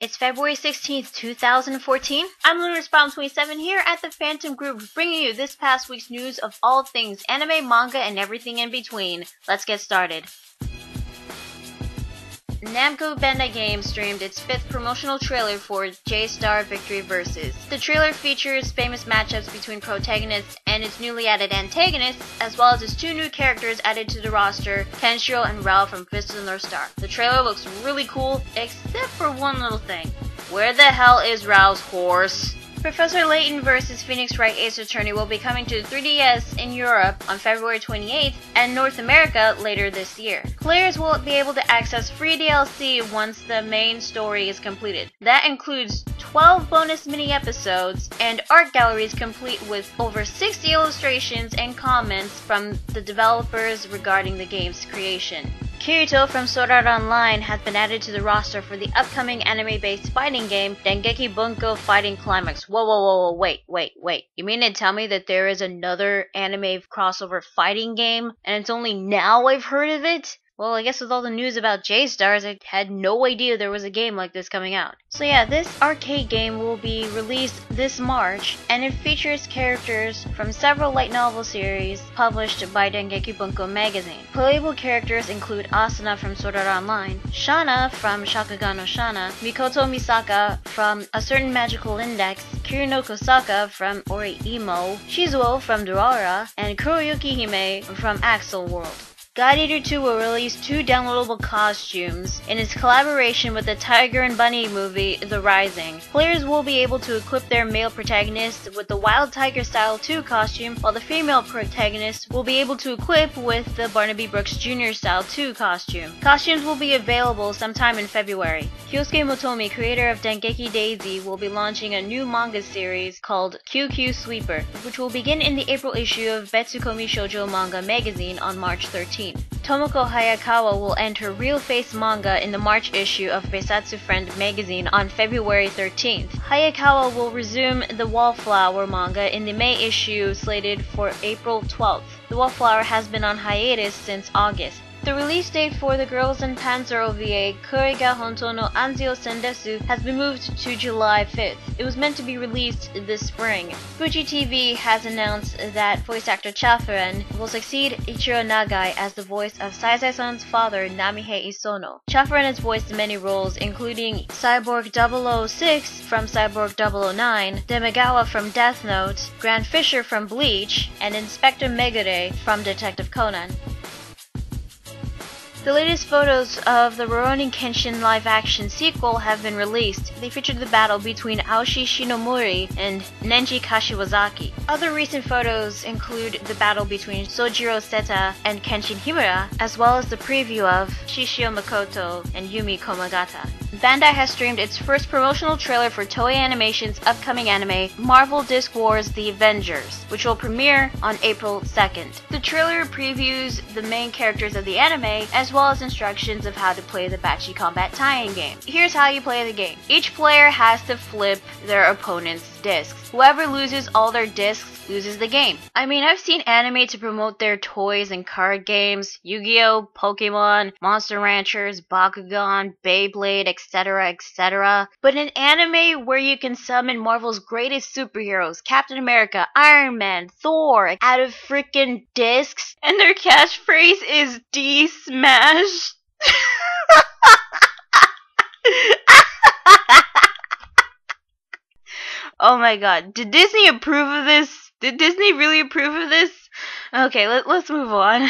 It's February 16th, 2014. I'm LunarSpiral's27 here at the Phantom Group, bringing you this past week's news of all things anime, manga, and everything in between. Let's get started. Namco Bandai Games streamed its 5th promotional trailer for J-Star Victory Versus. The trailer features famous matchups between protagonists and its newly added antagonists, as well as its 2 new characters added to the roster, Kenshiro and Rao from Fist of the North Star. The trailer looks really cool, except for one little thing. Where the hell is Rao's horse? Professor Layton vs. Phoenix Wright Ace Attorney will be coming to 3DS in Europe on February 28th and North America later this year. Players will be able to access free DLC once the main story is completed. That includes 12 bonus mini-episodes and art galleries complete with over 60 illustrations and comments from the developers regarding the game's creation. Kirito from Sword Art Online has been added to the roster for the upcoming anime-based fighting game Dengeki Bunko Fighting Climax. Whoa, wait. You mean to tell me that there is another anime crossover fighting game and it's only now I've heard of it? Well, I guess with all the news about J-Stars, I had no idea there was a game like this coming out. So yeah, this arcade game will be released this March, and it features characters from several light novel series published by Dengeki Bunko magazine. Playable characters include Asuna from Sword Art Online, Shana from Shakugan no Shana, Mikoto Misaka from A Certain Magical Index, Kirino Kosaka from Ore-Imo, Shizuo from Durara, and Kuroyuki Hime from Axel World. God Eater 2 will release 2 downloadable costumes in its collaboration with the Tiger and Bunny movie The Rising. Players will be able to equip their male protagonist with the Wild Tiger Style 2 costume, while the female protagonist will be able to equip with the Barnaby Brooks Jr. Style 2 costume. Costumes will be available sometime in February. Kyosuke Motomi, creator of Dengeki Daisy, will be launching a new manga series called QQ Sweeper, which will begin in the April issue of Betsukomi Shoujo Manga magazine on March 13th. Tomoko Hayakawa will enter Real Face manga in the March issue of Beisatsu Friend magazine on February 13th. Hayakawa will resume the Wallflower manga in the May issue slated for April 12th. The Wallflower has been on hiatus since August. The release date for the Girls in Panzer OVA, Kure ga Hontou no Anzio Sendesu, has been moved to July 5th. It was meant to be released this spring. Fuji TV has announced that voice actor Chafuren will succeed Ichiro Nagai as the voice of Saizai-san's father, Namihei Isono. Chafuren has voiced many roles, including Cyborg 006 from Cyborg 009, Demigawa from Death Note, Grant Fisher from Bleach, and Inspector Megure from Detective Conan. The latest photos of the Rurouni Kenshin live-action sequel have been released. They featured the battle between Aoshi Shinomori and Nenji Kashiwazaki. Other recent photos include the battle between Sojiro Seta and Kenshin Himura, as well as the preview of Shishio Makoto and Yumi Komagata. Bandai has streamed its first promotional trailer for Toei Animation's upcoming anime, Marvel Disc Wars The Avengers, which will premiere on April 2nd. The trailer previews the main characters of the anime, as well as instructions of how to play the Bachi Combat tie-in game. Here's how you play the game. Each player has to flip their opponent's discs. Whoever loses all their discs loses the game. I mean, I've seen anime to promote their toys and card games, Yu-Gi-Oh!, Pokemon, Monster Ranchers, Bakugan, Beyblade, etc. But an anime where you can summon Marvel's greatest superheroes, Captain America, Iron Man, Thor, out of freaking discs, and their catchphrase is D-Smash. Oh my god, did Disney approve of this? Did Disney really approve of this? Okay, let's move on.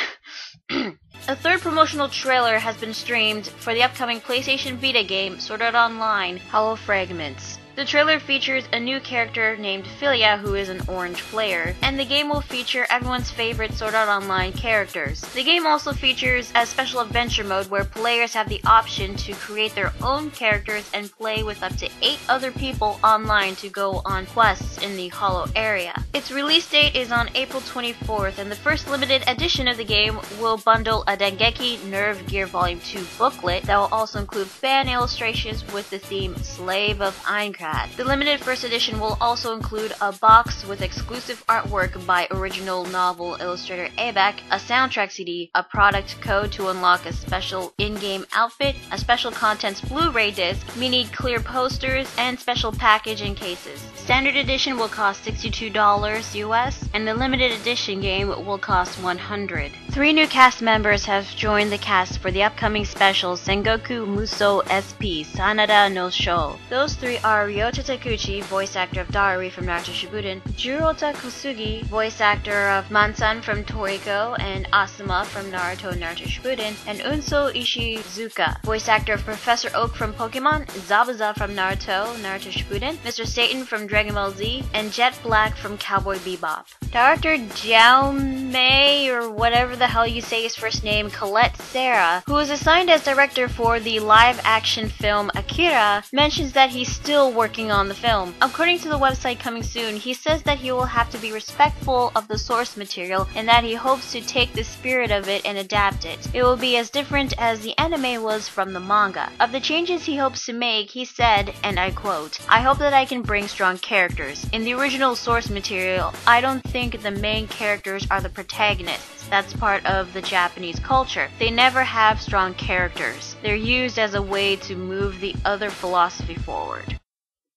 A third promotional trailer has been streamed for the upcoming PlayStation Vita game, Sword Art Online Hollow Fragments. The trailer features a new character named Philia, who is an orange player, and the game will feature everyone's favorite Sword Art Online characters. The game also features a special adventure mode where players have the option to create their own characters and play with up to 8 other people online to go on quests in the Hollow area. Its release date is on April 24th, and the first limited edition of the game will bundle a Dengeki Nerve Gear Volume 2 booklet that will also include fan illustrations with the theme Slave of Aincrad. trad. The limited first edition will also include a box with exclusive artwork by original novel illustrator Abak, a soundtrack CD, a product code to unlock a special in-game outfit, a special contents Blu-ray disc, mini clear posters, and special package and cases. Standard edition will cost $62 US, and the limited edition game will cost $100. 3 new cast members have joined the cast for the upcoming special Sengoku Muso SP Sanada no Sho. Those 3 are Ryota Takuchi, voice actor of Dari from Naruto Shippuden, Jurota Kosugi, voice actor of Mansan from Toriko and Asuma from Naruto and Naruto Shippuden, and Unso Ishizuka, voice actor of Professor Oak from Pokemon, Zabuza from Naruto Shippuden, Mr. Satan from Dragon Ball Z, and Jet Black from Cowboy Bebop. Director Jaume, or whatever the hell you say his first name, Colette Serra, who was assigned as director for the live-action film Akira, mentions that he's still working on the film. According to the website Coming Soon, he says that he will have to be respectful of the source material and that he hopes to take the spirit of it and adapt it. It will be as different as the anime was from the manga. Of the changes he hopes to make, he said, and I quote, "I hope that I can bring strong characters. In the original source material, I don't think the main characters are the protagonists. That's part of the Japanese culture. They never have strong characters. They're used as a way to move the other philosophy forward."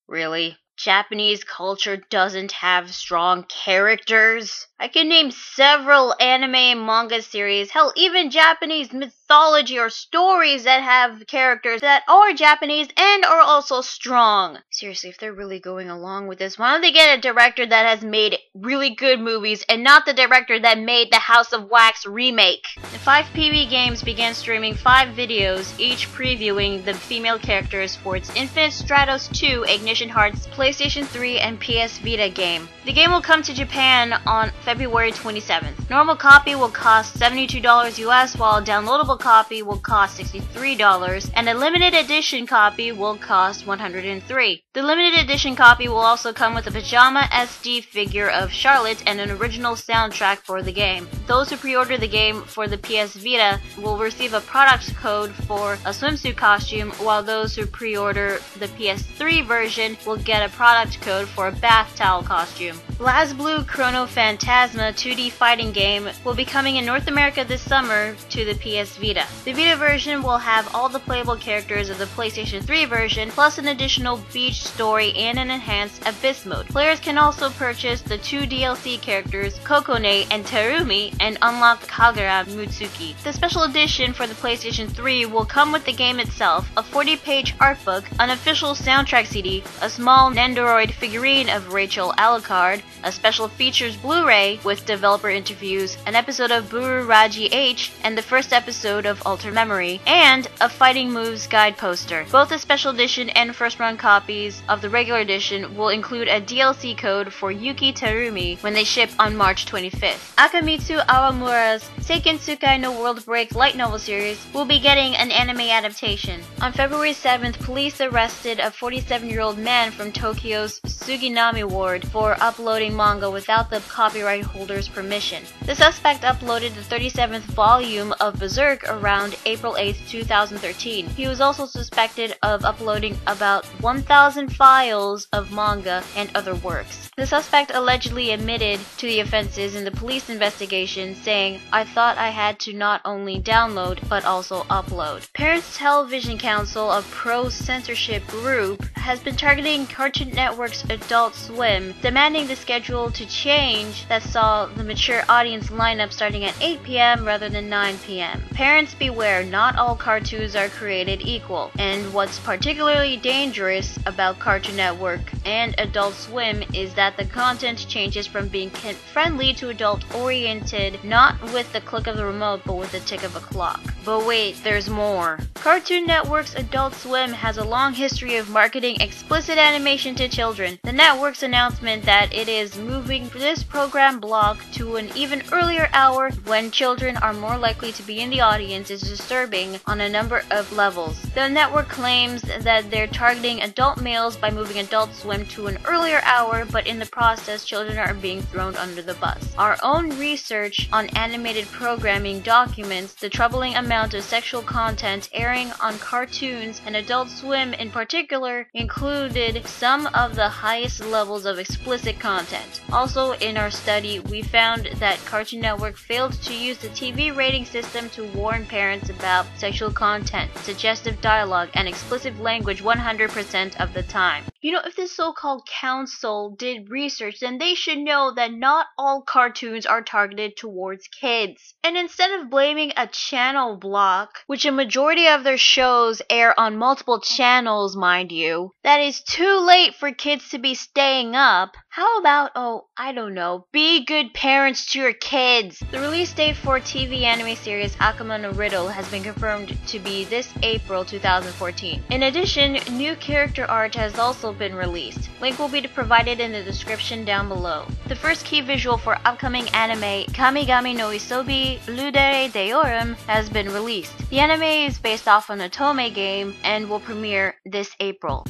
Really? Japanese culture doesn't have strong characters? I can name several anime and manga series, hell, even Japanese mythology or stories that have characters that are Japanese and are also strong. Seriously, if they're really going along with this, why don't they get a director that has made really good movies and not the director that made the House of Wax remake? The 5PB Games began streaming 5 videos, each previewing the female characters for its Infinite Stratos 2, Ignition Heart's PlayStation 3 and PS Vita game. The game will come to Japan on February 27th. Normal copy will cost $72 US, while a downloadable copy will cost $63, and a limited edition copy will cost $103. The limited edition copy will also come with a pajama SD figure of Charlotte and an original soundtrack for the game. Those who pre-order the game for the PS Vita will receive a product code for a swimsuit costume, while those who pre-order the PS3 version will get a product code for a bath towel costume. BlazBlue Chrono Phantasma 2D fighting game will be coming in North America this summer to the PS Vita. The Vita version will have all the playable characters of the PlayStation 3 version, plus an additional beach story and an enhanced Abyss mode. Players can also purchase the 2 DLC characters, Kokone and Terumi, and unlock Kagura Mutsuki. The special edition for the PlayStation 3 will come with the game itself, a 40-page art book, an official soundtrack CD, a small Nendoroid figurine of Rachel Alucard, a special features Blu-ray with developer interviews, an episode of Buru Raji H, and the first episode of Alter Memory, and a Fighting Moves guide poster. Both the special edition and first-run copies of the regular edition will include a DLC code for Yuki Terumi when they ship on March 25th. Akamitsu Awamura's Seiken Tsukai no World Break light novel series will be getting an anime adaptation. On February 7th, police arrested a 47-year-old man from Tokyo's Suginami ward for uploading manga without the copyright holder's permission. The suspect uploaded the 37th volume of Berserk around April 8, 2013. He was also suspected of uploading about 1,000 files of manga and other works. The suspect allegedly admitted to the offenses in the police investigation, saying, "I thought I had to not only download but also upload." Parents Television Council, a pro-censorship group, has been targeting Cartoon Network's Adult Swim, demanding the schedule to change that saw the mature audience lineup starting at 8 p.m. rather than 9 p.m. Parents beware, not all cartoons are created equal, and what's particularly dangerous about Cartoon Network and Adult Swim is that the content changes from being kid-friendly to adult-oriented, not with the click of the remote but with the tick of a clock. But wait, there's more. Cartoon Network's Adult Swim has a long history of marketing explicit animation to children. The network's announcement that it is moving this program block to an even earlier hour when children are more likely to be in the audience audience is disturbing on a number of levels. The network claims that they're targeting adult males by moving Adult Swim to an earlier hour, but in the process, children are being thrown under the bus. Our own research on animated programming documents the troubling amount of sexual content airing on cartoons, and Adult Swim in particular included some of the highest levels of explicit content. Also, in our study, we found that Cartoon Network failed to use the TV rating system to warn parents about sexual content, suggestive dialogue, and explicit language 100% of the time. You know, if this so-called council did research, then they should know that not all cartoons are targeted towards kids. And instead of blaming a channel block, which a majority of their shows air on multiple channels, mind you, that is too late for kids to be staying up, how about, I don't know, be good parents to your kids? The release date for TV anime series Akuma no Riddle has been confirmed to be this April 2014. In addition, new character art has also been released. Link will be provided in the description down below. The first key visual for upcoming anime Kamigami no Isobi Ludere Deorum has been released. The anime is based off an Otome game and will premiere this April.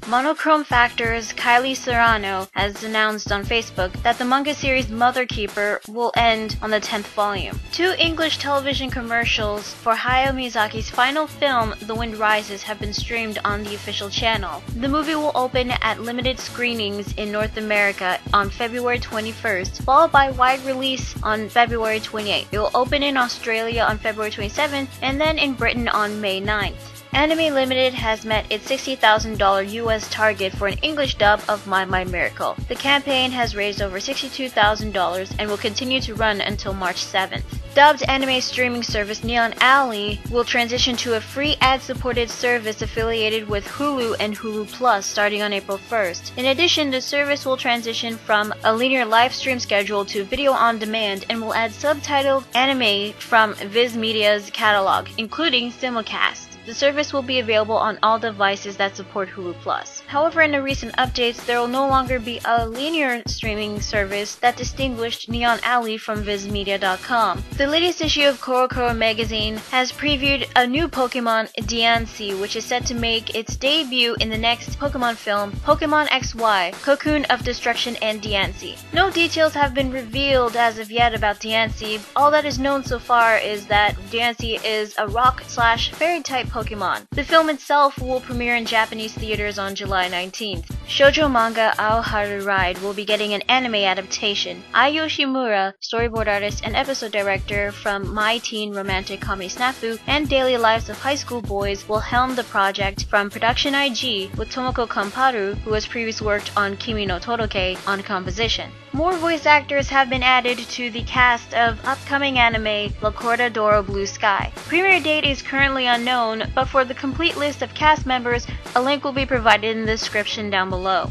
Monochrome Factor's Kylie Serrano has announced on Facebook that the manga series Mother Keeper will end on the 10th volume. 2 English television commercials for Hayao Miyazaki's final film, The Wind Rises, have been streamed on the official channel. The movie will open at limited screenings in North America on February 21st, followed by wide release on February 28th. It will open in Australia on February 27th and then in Britain on May 9th. Anime Limited has met its $60,000 US target for an English dub of My Miracle. The campaign has raised over $62,000 and will continue to run until March 7th. Dubbed anime streaming service Neon Alley will transition to a free ad-supported service affiliated with Hulu and Hulu Plus starting on April 1st. In addition, the service will transition from a linear live stream schedule to video on demand and will add subtitled anime from Viz Media's catalog, including simulcast. The service will be available on all devices that support Hulu Plus. However, in the recent updates, there will no longer be a linear streaming service that distinguished Neon Alley from VizMedia.com. The latest issue of CoroCoro magazine has previewed a new Pokemon, Diancie, which is set to make its debut in the next Pokemon film, Pokemon XY, Cocoon of Destruction and Diancie. No details have been revealed as of yet about Diancie. All that is known so far is that Diancie is a rock/fairy type Pokemon. The film itself will premiere in Japanese theaters on July 19th. Shoujo manga Aoharu Ride will be getting an anime adaptation. Ai Yoshimura, storyboard artist and episode director from My Teen Romantic Comedy Snafu and Daily Lives of High School Boys, will helm the project from Production IG with Tomoko Kamparu, who has previously worked on Kimi no Todoke, on composition. More voice actors have been added to the cast of upcoming anime La Corda d'Oro Blue Sky. Premiere date is currently unknown, but for the complete list of cast members, a link will be provided in the description down below.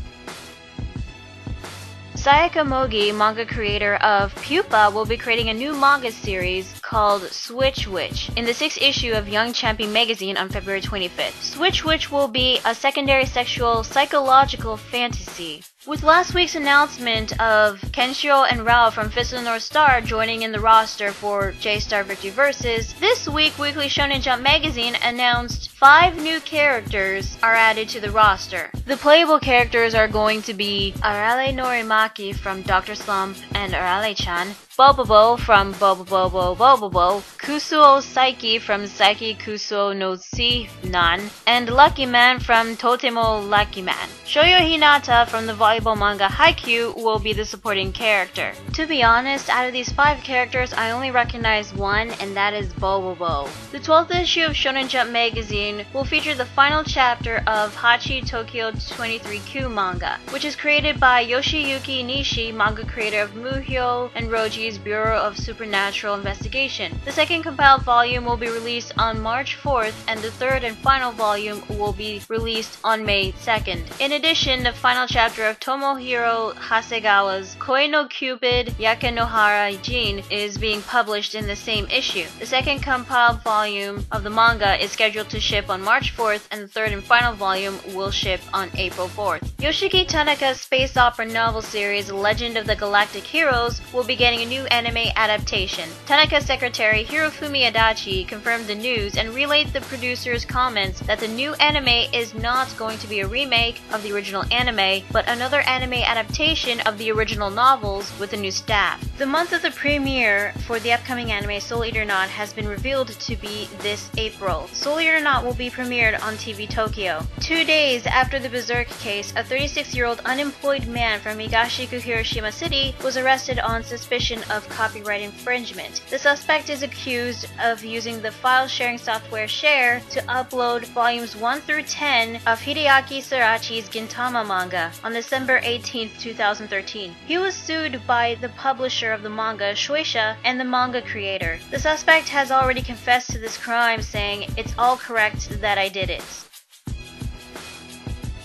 Sayaka Mogi, manga creator of Pupa, will be creating a new manga series called Switch Witch in the 6th issue of Young Champion magazine on February 25th. Switch Witch will be a secondary sexual psychological fantasy. With last week's announcement of Kenshiro and Rao from Fist of the North Star joining in the roster for J-Star Victory Versus, this week Weekly Shonen Jump magazine announced 5 new characters are added to the roster. The playable characters are going to be Arale Norimaki from Dr. Slump and Arale-chan, Bobobo from Bobobo, Kusuo Saiki from Saiki Kusuo no Si-nan, and Lucky Man from Totemo Lucky Man. Shoyo Hinata from the volleyball manga Haikyuu will be the supporting character. To be honest, out of these 5 characters, I only recognize one, and that is Bobobo. The 12th issue of Shonen Jump magazine will feature the final chapter of Hachi Tokyo 23Q manga, which is created by Yoshiyuki Nishi, manga creator of Muhyo and Roji's Bureau of Supernatural Investigation. The second compiled volume will be released on March 4th, and the third and final volume will be released on May 2nd. In addition, the final chapter of Tomohiro Hasegawa's Koi no Cupid Yakenohara Jin is being published in the same issue. The second compiled volume of the manga is scheduled to ship on March 4th, and the third and final volume will ship on April 4th. Yoshiki Tanaka's space opera novel series Legend of the Galactic Heroes will be getting a new new anime adaptation. Tanaka secretary Hirofumi Adachi confirmed the news and relayed the producer's comments that the new anime is not going to be a remake of the original anime, but another anime adaptation of the original novels with a new staff. The month of the premiere for the upcoming anime Soul Eater Not has been revealed to be this April. Soul Eater Not will be premiered on TV Tokyo. 2 days after the Berserk case, a 36-year-old unemployed man from Higashiku, Hiroshima City was arrested on suspicion of copyright infringement. The suspect is accused of using the file-sharing software Share to upload volumes 1 through 10 of Hideaki Sarachi's Gintama manga on December 18, 2013. He was sued by the publisher of the manga, Shueisha, and the manga creator. The suspect has already confessed to this crime, saying, "It's all correct that I did it."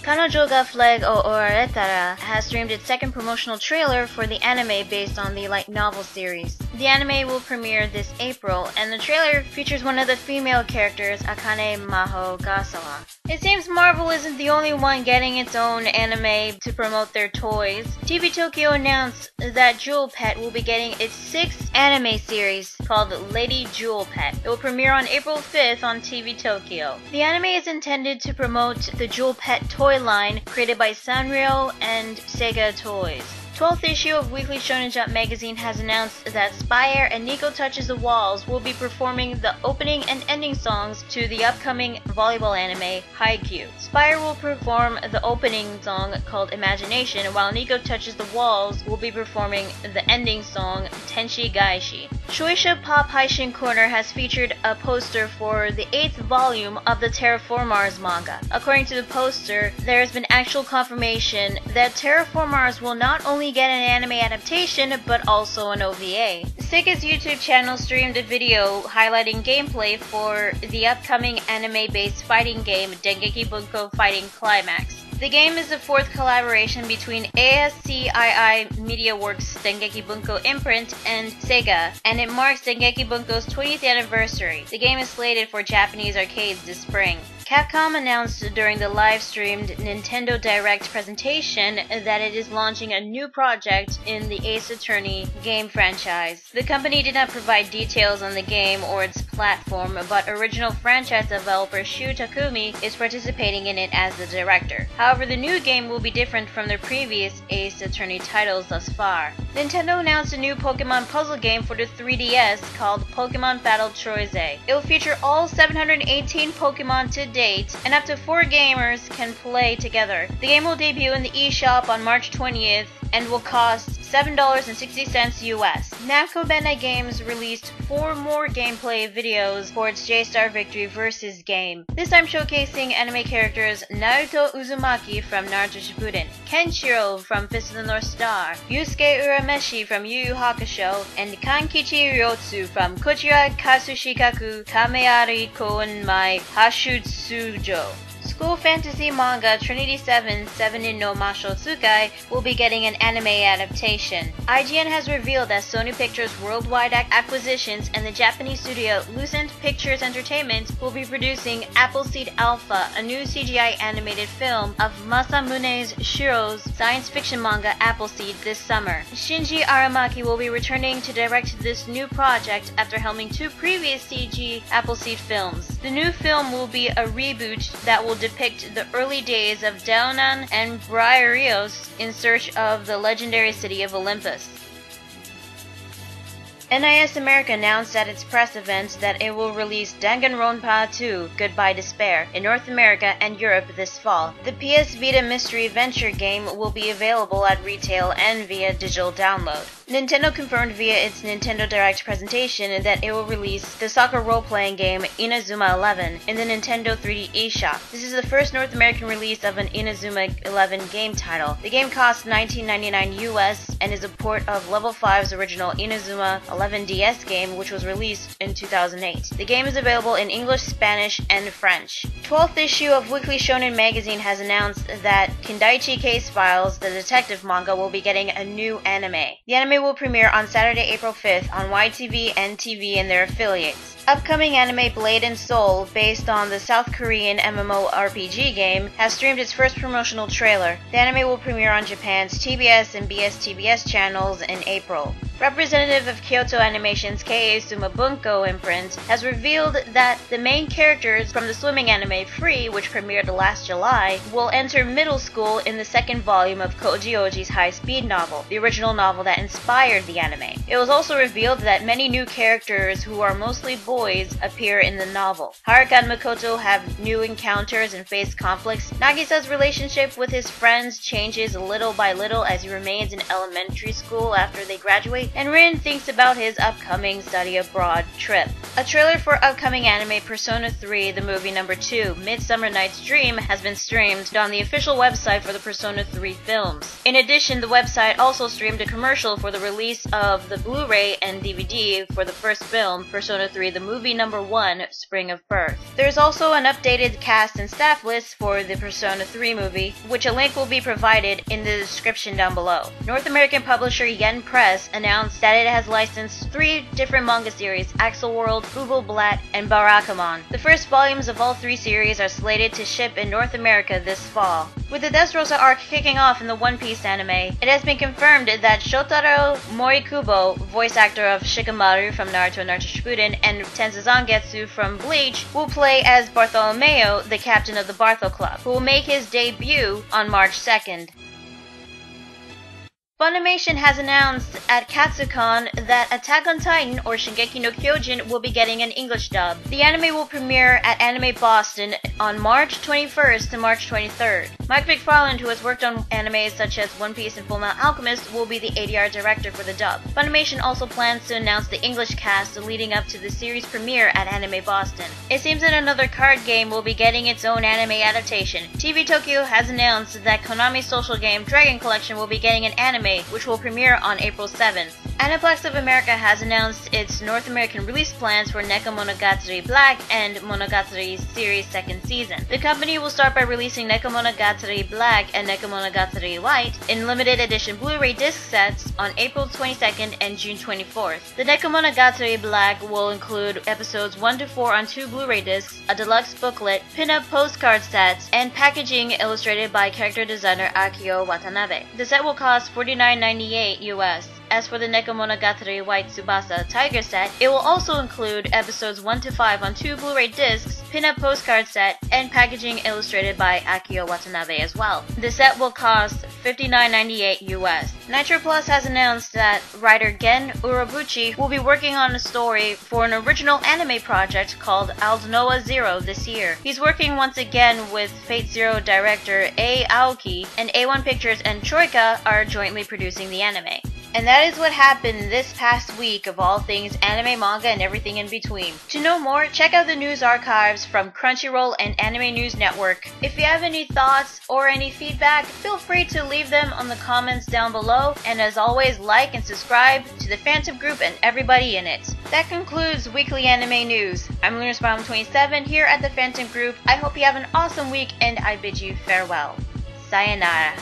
Kanojo ga Flag o Oraretara has streamed its second promotional trailer for the anime based on the light novel series. The anime will premiere this April, and the trailer features one of the female characters, Akane Maho Gasawa. It seems Marvel isn't the only one getting its own anime to promote their toys. TV Tokyo announced that Jewel Pet will be getting its 6th anime series called Lady Jewel Pet. It will premiere on April 5th on TV Tokyo. The anime is intended to promote the Jewel Pet toy line created by Sanrio and Sega Toys. 12th issue of Weekly Shonen Jump magazine has announced that Spire and Nico Touches the Walls will be performing the opening and ending songs to the upcoming volleyball anime Haikyuu. Spire will perform the opening song called Imagination, while Nico Touches the Walls will be performing the ending song Tenshi Gaishi. Shueisha Pop Haishin Corner has featured a poster for the 8th volume of the Terraformars manga. According to the poster, there has been actual confirmation that Terraformars will not only get an anime adaptation, but also an OVA. Sega's YouTube channel streamed a video highlighting gameplay for the upcoming anime-based fighting game Dengeki Bunko Fighting Climax. The game is the 4th collaboration between ASCII MediaWorks' Dengeki Bunko imprint and Sega, and it marks Dengeki Bunko's 20th anniversary. The game is slated for Japanese arcades this spring. Capcom announced during the live-streamed Nintendo Direct presentation that it is launching a new project in the Ace Attorney game franchise. The company did not provide details on the game or its platform, but original franchise developer Shu Takumi is participating in it as the director. However, the new game will be different from the previous Ace Attorney titles thus far. Nintendo announced a new Pokemon puzzle game for the 3DS called Pokemon Battle Troise. It will feature all 718 Pokemon to date, and up to 4 gamers can play together. The game will debut in the eShop on March 20th and will cost $7.60 US. Namco Bandai Games released 4 more gameplay videos for its J-Star Victory Versus game, this time showcasing anime characters Naruto Uzumaki from Naruto Shippuden, Kenshiro from Fist of the North Star, Yusuke Urameshi from Yu Yu Hakusho, and Kankichi Ryotsu from Kochira Katsushikaku Kameari Koenmai Hashutsujo. School fantasy manga Trinity 7 Seven no Masho Tsukai will be getting an anime adaptation. IGN has revealed that Sony Pictures Worldwide Acquisitions and the Japanese studio Lucent Pictures Entertainment will be producing Appleseed Alpha, a new CGI animated film of Masamune Shirow's science fiction manga Appleseed this summer. Shinji Aramaki will be returning to direct this new project after helming 2 previous CG Appleseed films. The new film will be a reboot that will depict the early days of Daonan and Briareos in search of the legendary city of Olympus. NIS America announced at its press event that it will release Danganronpa 2 Goodbye Despair in North America and Europe this fall. The PS Vita mystery adventure game will be available at retail and via digital download. Nintendo confirmed via its Nintendo Direct presentation that it will release the soccer role-playing game Inazuma 11 in the Nintendo 3D eShop. This is the first North American release of an Inazuma 11 game title. The game costs $19.99 US and is a port of Level 5's original Inazuma 11 DS game, which was released in 2008. The game is available in English, Spanish, and French. 12th issue of Weekly Shonen magazine has announced that Kindaichi Case Files, the detective manga, will be getting a new anime. The anime will premiere on Saturday, April 5th on YTV and TV and their affiliates. Upcoming anime Blade and Soul, based on the South Korean MMORPG game, has streamed its first promotional trailer. The anime will premiere on Japan's TBS and BSTBS channels in April. Representative of Kyoto Animation's Kei Sumabunko imprint has revealed that the main characters from the swimming anime Free, which premiered last July, will enter middle school in the second volume of Koji Oji's high-speed novel, the original novel that inspired the anime. It was also revealed that many new characters who are mostly boys appear in the novel. Haruka and Makoto have new encounters and face conflicts. Nagisa's relationship with his friends changes little by little as he remains in elementary school after they graduate, and Rin thinks about his upcoming study abroad trip. A trailer for upcoming anime Persona 3, the movie number 2, Midsummer Night's Dream, has been streamed on the official website for the Persona 3 films. In addition, the website also streamed a commercial for the release of the Blu-ray and DVD for the first film, Persona 3, the movie number 1, Spring of Birth. There's also an updated cast and staff list for the Persona 3 movie, which a link will be provided in the description down below. North American publisher Yen Press announced that it has licensed 3 different manga series, Axel World, Bubble Blatt, and Barakamon. The first volumes of all 3 series are slated to ship in North America this fall. With the Dressrosa arc kicking off in the One Piece anime, it has been confirmed that Shotaro Morikubo, voice actor of Shikamaru from Naruto Naruto Shippuden and Tenzu Zangetsu from Bleach, will play as Bartholomew, the captain of the Bartho Club, who will make his debut on March 2nd. Funimation has announced at Katsucon that Attack on Titan, or Shingeki no Kyojin, will be getting an English dub. The anime will premiere at Anime Boston on March 21st to March 23rd. Mike McFarland, who has worked on animes such as One Piece and Fullmetal Alchemist, will be the ADR director for the dub. Funimation also plans to announce the English cast leading up to the series premiere at Anime Boston. It seems that another card game will be getting its own anime adaptation. TV Tokyo has announced that Konami's social game Dragon Collection will be getting an anime, which will premiere on April 7th. Aniplex of America has announced its North American release plans for Neko Monogatari Black and Monogatari Series 2nd Season. The company will start by releasing Neko Monogatari Black and Neko Monogatari White in limited edition Blu-ray disc sets on April 22nd and June 24th. The Neko Monogatari Black will include episodes 1 to 4 on 2 Blu-ray discs, a deluxe booklet, pin-up postcard sets, and packaging illustrated by character designer Akio Watanabe. The set will cost $49.98 US. As for the Neko Monogatari White Tsubasa Tiger set, it will also include episodes 1 to 5 on 2 Blu-ray discs, pin-up postcard set, and packaging illustrated by Akio Watanabe as well. The set will cost $59.98 US. Nitro Plus has announced that writer Gen Urobuchi will be working on a story for an original anime project called Aldnoah Zero this year. He's working once again with Fate Zero director A. Aoki, and A1 Pictures and Troika are jointly producing the anime. And that is what happened this past week of all things anime, manga, and everything in between. To know more, check out the news archives from Crunchyroll and Anime News Network. If you have any thoughts or any feedback, feel free to leave them on the comments down below. And as always, like and subscribe to the Phantom Group and everybody in it. That concludes weekly anime news. I'm LunarSpiral's27 here at the Phantom Group. I hope you have an awesome week and I bid you farewell. Sayonara.